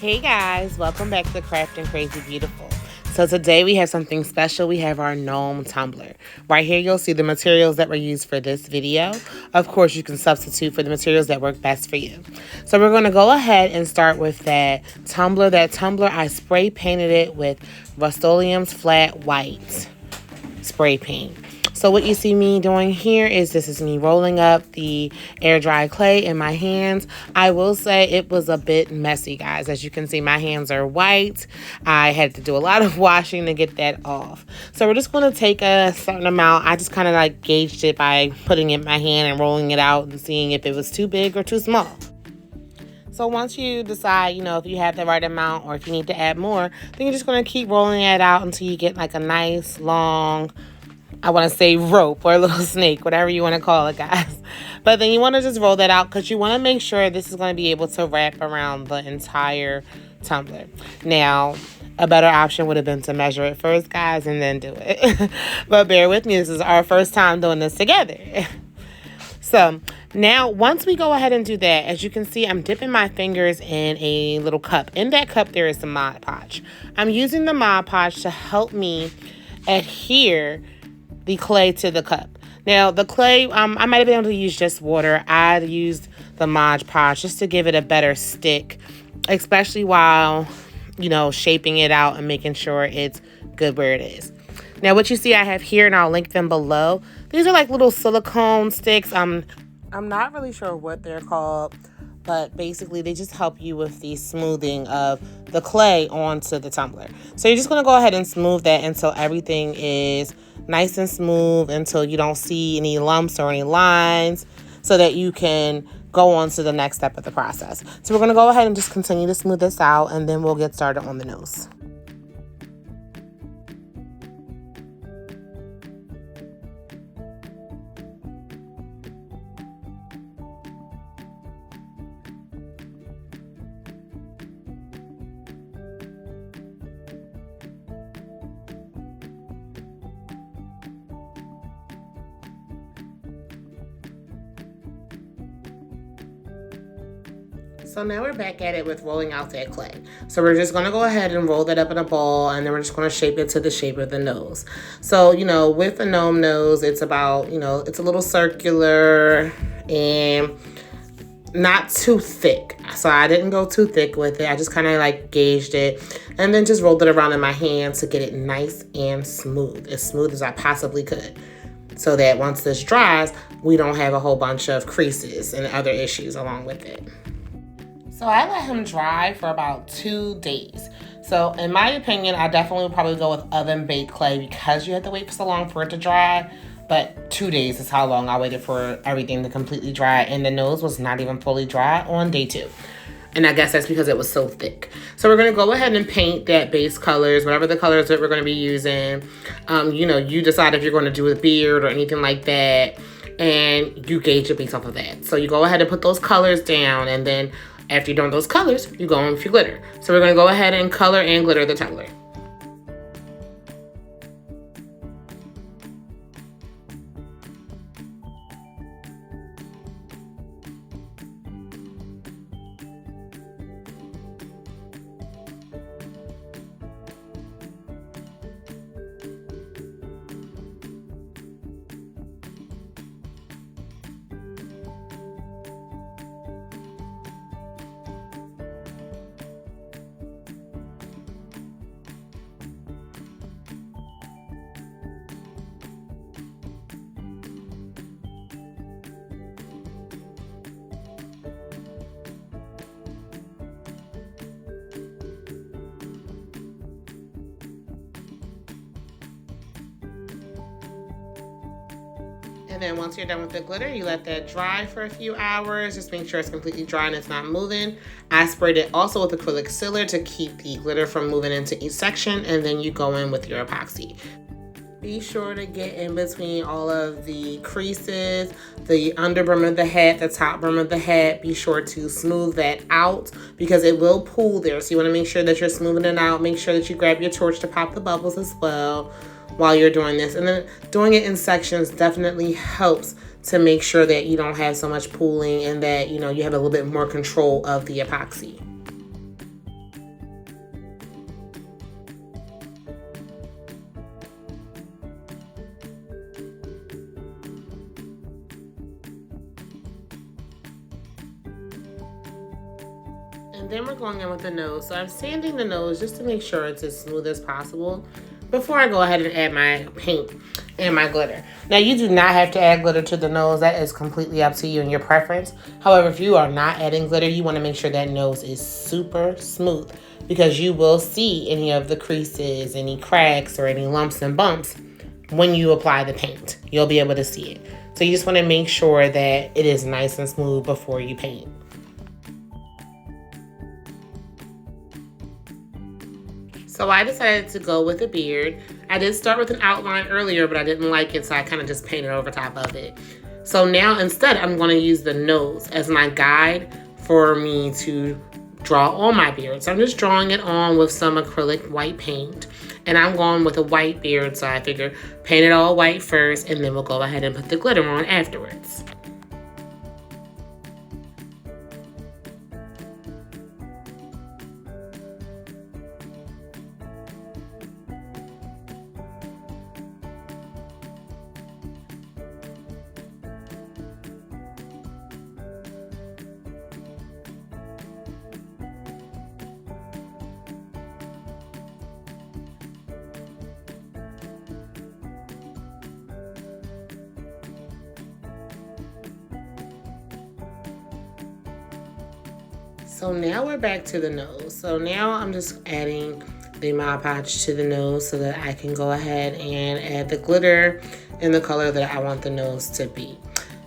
Hey guys, welcome back to Crafting Crazy Beautiful. So today we have something special. We have our Gnome Tumbler. Right here you'll see the materials that were used for this video. Of course, you can substitute for the materials that work best for you. So we're going to go ahead and start with that tumbler. That tumbler, I spray painted it with Rust-Oleum's flat white spray paint. So what you see me doing here is this is me rolling up the air dry clay in my hands. I will say it was a bit messy, guys. As you can see, my hands are white. I had to do a lot of washing to get that off. So we're just going to take a certain amount. I just kind of like gauged it by putting it in my hand and rolling it out and seeing if it was too big or too small. So once you decide, if you have the right amount or if you need to add more, then you're just going to keep rolling it out until you get like a nice long, I want to say rope or a little snake, whatever you want to call it, guys. But then you want to just roll that out because you want to make sure this is going to be able to wrap around the entire tumbler. Now, a better option would have been to measure it first, guys, and then do it. But bear with me, this is our first time doing this together. So now once we go ahead and do that, as you can see, I'm dipping my fingers in a little cup. In that cup, there is some Mod Podge. I'm using the Mod Podge to help me adhere the clay to the cup. Now the clay, I might have been able to use just water. I used the Mod Podge just to give it a better stick, especially while, shaping it out and making sure it's good where it is. Now what you see I have here, and I'll link them below, these are like little silicone sticks. I'm not really sure what they're called, but basically they just help you with the smoothing of the clay onto the tumbler. So you're just going to go ahead and smooth that until everything is nice and smooth, until you don't see any lumps or any lines, so that you can go on to the next step of the process. So we're going to go ahead and just continue to smooth this out, and then we'll get started on the nose. So now we're back at it with rolling out that clay. So we're just gonna go ahead and roll that up in a ball, and then we're just gonna shape it to the shape of the nose. So, with a gnome nose, it's about, it's a little circular and not too thick. So I didn't go too thick with it. I just kind of like gauged it and then just rolled it around in my hand to get it nice and smooth as I possibly could, so that once this dries, we don't have a whole bunch of creases and other issues along with it. So I let him dry for about 2 days. So in my opinion, I definitely would probably go with oven baked clay because you have to wait for so long for it to dry. But 2 days is how long I waited for everything to completely dry. And the nose was not even fully dry on day 2. And I guess that's because it was so thick. So we're going to go ahead and paint that base colors, whatever the colors that we're going to be using. You decide if you're going to do a beard or anything like that. And you gauge it based off of that. So you go ahead and put those colors down, and then after you're done with those colors, you go in with your glitter. So we're going to go ahead and color and glitter the tumbler. And then once you're done with the glitter, you let that dry for a few hours. Just make sure it's completely dry and it's not moving. I sprayed it also with acrylic sealer to keep the glitter from moving into each section, and then you go in with your epoxy. Be sure to get in between all of the creases, the under brim of the hat, the top brim of the hat. Be sure to smooth that out because it will pool there. So you want to make sure that you're smoothing it out. Make sure that you grab your torch to pop the bubbles as well while you're doing this. And then doing it in sections definitely helps to make sure that you don't have so much pooling and that, you know, you have a little bit more control of the epoxy. And then we're going in with the nose. So I'm sanding the nose just to make sure it's as smooth as possible before I go ahead and add my paint and my glitter. Now, you do not have to add glitter to the nose. That is completely up to you and your preference. However, if you are not adding glitter, you want to make sure that nose is super smooth, because you will see any of the creases, any cracks, or any lumps and bumps when you apply the paint. You'll be able to see it. So you just want to make sure that it is nice and smooth before you paint. So I decided to go with a beard. I did start with an outline earlier, but I didn't like it, so I kind of just painted over top of it. So now instead, I'm going to use the nose as my guide for me to draw on my beard. So I'm just drawing it on with some acrylic white paint. And I'm going with a white beard, so I figure paint it all white first, and then we'll go ahead and put the glitter on afterwards. So now we're back to the nose. So now I'm just adding the Mod Podge to the nose so that I can go ahead and add the glitter in the color that I want the nose to be.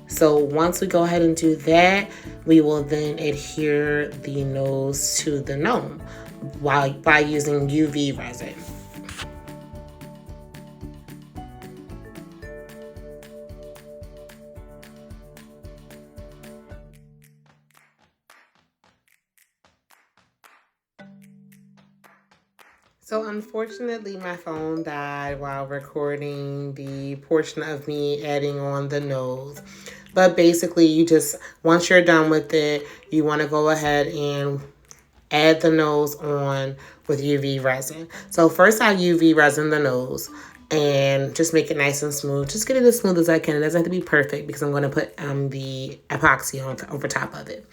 So once we go ahead and do that, we will then adhere the nose to the gnome by using UV resin. So unfortunately, my phone died while recording the portion of me adding on the nose. But basically, you just, once you're done with it, you want to go ahead and add the nose on with UV resin. So first I UV resin the nose and just make it nice and smooth. Just get it as smooth as I can. It doesn't have to be perfect because I'm going to put the epoxy on over top of it.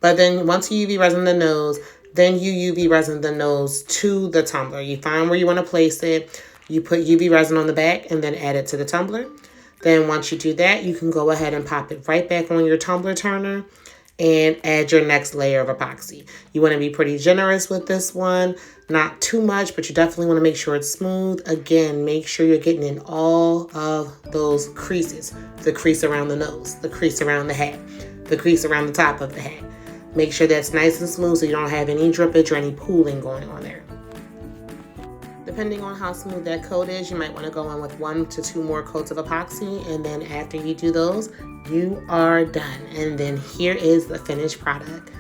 But then once you UV resin the nose, then you UV resin the nose to the tumbler. You find where you want to place it. You put UV resin on the back and then add it to the tumbler. Then once you do that, you can go ahead and pop it right back on your tumbler turner and add your next layer of epoxy. You want to be pretty generous with this one. Not too much, but you definitely want to make sure it's smooth. Again, make sure you're getting in all of those creases. The crease around the nose, the crease around the hat, the crease around the top of the hat. Make sure that's nice and smooth so you don't have any drippage or any pooling going on there. Depending on how smooth that coat is, you might want to go in with 1 to 2 more coats of epoxy, and then after you do those, you are done. And then here is the finished product.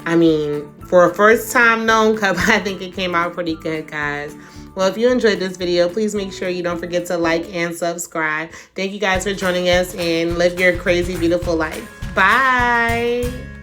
I mean, for a first time gnome cup, I think it came out pretty good, guys. Well, if you enjoyed this video, please make sure you don't forget to like and subscribe. Thank you guys for joining us, and live your crazy, beautiful life. Bye.